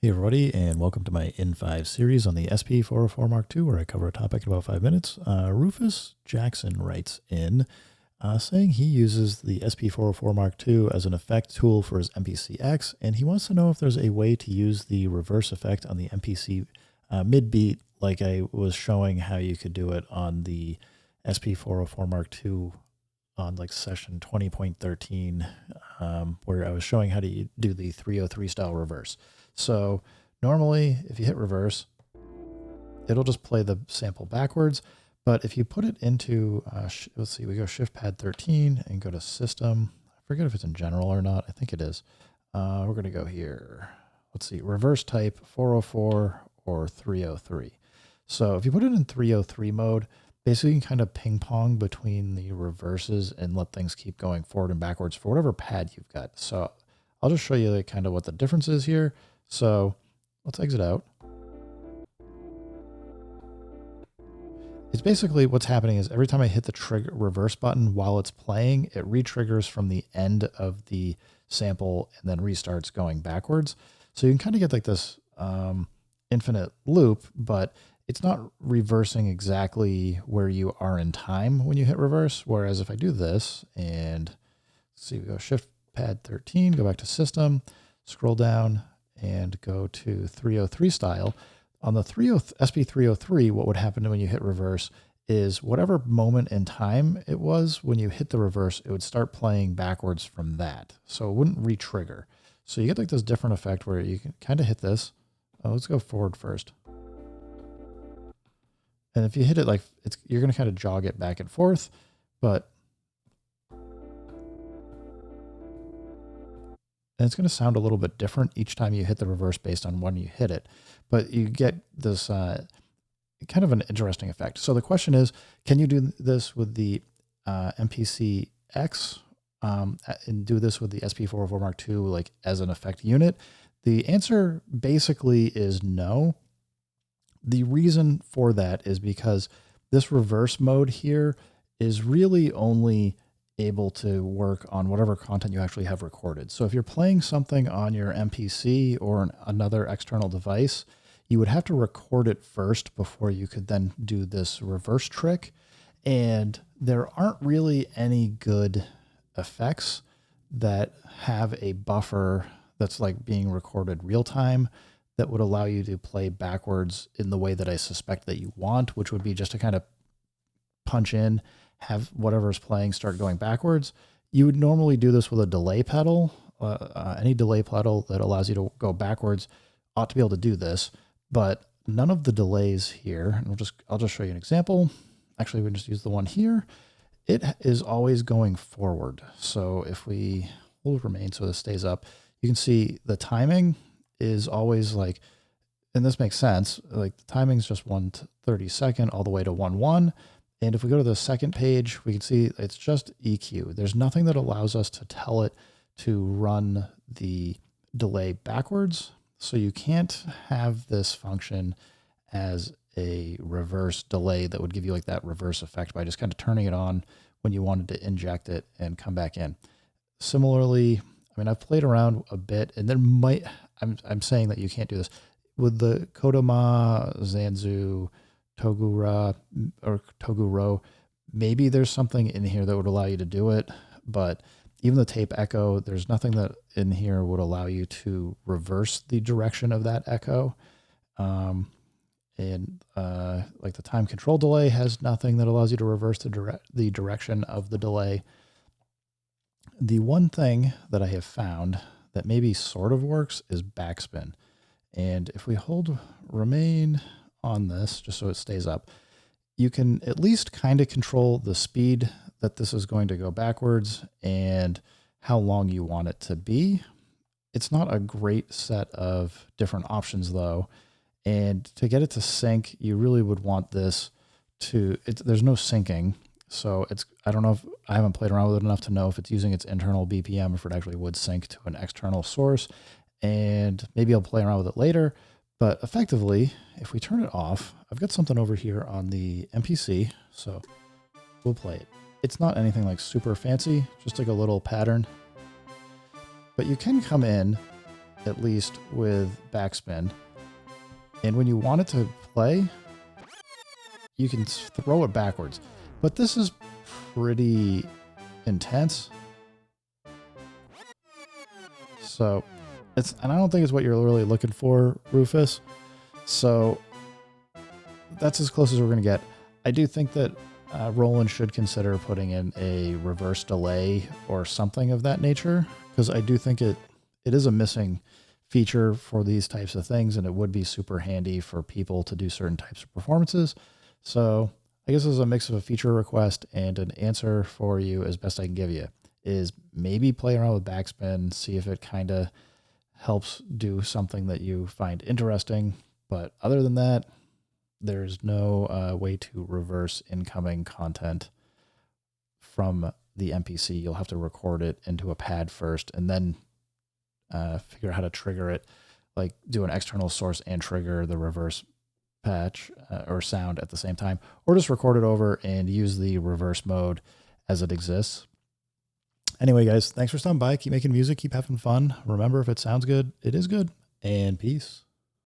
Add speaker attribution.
Speaker 1: Hey everybody, and welcome to my N5 series on the SP404 mk2, where I cover a topic in about 5 minutes. Rufus Jackson writes in saying he uses the SP404 mk2 as an effect tool for his MPC-X, and he wants to know if there's a way to use the reverse effect on the MPC mid-beat, like I was showing how you could do it on the SP404 mk2 on like session 20.13, where I was showing how to do the 303 style reverse. So normally if you hit reverse, it'll just play the sample backwards. But if you put it into, let's see, we go shift pad 13 and go to system. I forget if it's in general or not. I think it is. We're going to go here. Let's see, reverse type 404 or 303. So if you put it in 303 mode, basically you can kind of ping pong between the reverses and let things keep going forward and backwards for whatever pad you've got. So I'll just show you like kind of what the difference is here. So let's exit out. It's basically what's happening is every time I hit the trigger reverse button while it's playing, it re-triggers from the end of the sample and then restarts going backwards. So you can kind of get like this infinite loop, but it's not reversing exactly where you are in time when you hit reverse. Whereas if I do this and let's see, we go shift pad 13, go back to system, scroll down and go to 303 style. On the SP303, what would happen when you hit reverse is whatever moment in time it was when you hit the reverse, it would start playing backwards from that. So it wouldn't re-trigger. So you get like this different effect where you can kind of hit this. Oh, let's go forward first. And if you hit it like you're going to kind of jog it back and forth, but and it's going to sound a little bit different each time you hit the reverse based on when you hit it. But you get this kind of an interesting effect. So the question is, can you do this with the MPC-X and do this with the SP404 mk2 like as an effect unit? The answer basically is no. The reason for that is because this reverse mode here is really only able to work on whatever content you actually have recorded. So if you're playing something on your MPC or another external device, you would have to record it first before you could then do this reverse trick. And there aren't really any good effects that have a buffer that's like being recorded real time that would allow you to play backwards in the way that I suspect that you want, which would be just to kind of punch in, have whatever's playing start going backwards. You would normally do this with a delay pedal. Any delay pedal that allows you to go backwards ought to be able to do this, but none of the delays here, and I'll just show you an example. Actually, we can just use the one here. It is always going forward. So if we hold remain so this stays up, you can see the timing is always like, and this makes sense, like the timing is just 1/32 all the way to 1/1. And if we go to the second page, we can see it's just EQ. There's nothing that allows us to tell it to run the delay backwards. So you can't have this function as a reverse delay that would give you like that reverse effect by just kind of turning it on when you wanted to inject it and come back in. Similarly, I mean, I've played around a bit and there might, I'm saying that you can't do this with the Kodama, Zanzu, Toguro, maybe there's something in here that would allow you to do it, but even the tape echo, there's nothing that in here would allow you to reverse the direction of that echo. Like the time control delay has nothing that allows you to reverse the direction of the delay. The one thing that I have found that maybe sort of works is backspin. And if we hold remain on this, just so it stays up, you can at least kind of control the speed that this is going to go backwards and how long you want it to be. It's not a great set of different options though. And to get it to sync, you really would want this to, there's no syncing. So I don't know if I haven't played around with it enough to know if it's using its internal BPM, if it actually would sync to an external source. And maybe I'll play around with it later. But effectively, if we turn it off, I've got something over here on the MPC, so we'll play it. It's not anything like super fancy, just like a little pattern. But you can come in at least with Backspin. And when you want it to play, you can throw it backwards. But this is pretty intense. So and I don't think it's what you're really looking for, Rufus. So that's as close as we're going to get. I do think that Roland should consider putting in a reverse delay or something of that nature, because I do think it is a missing feature for these types of things, and it would be super handy for people to do certain types of performances. So I guess this is a mix of a feature request and an answer for you as best I can give you, is maybe play around with Backspin, see if it kind of helps do something that you find interesting. But other than that, there's no way to reverse incoming content from the MPC. You'll have to record it into a pad first and then figure out how to trigger it, like do an external source and trigger the reverse patch or sound at the same time, or just record it over and use the reverse mode as it exists. Anyway, guys, thanks for stopping by. Keep making music, keep having fun. Remember, if it sounds good, it is good. And peace.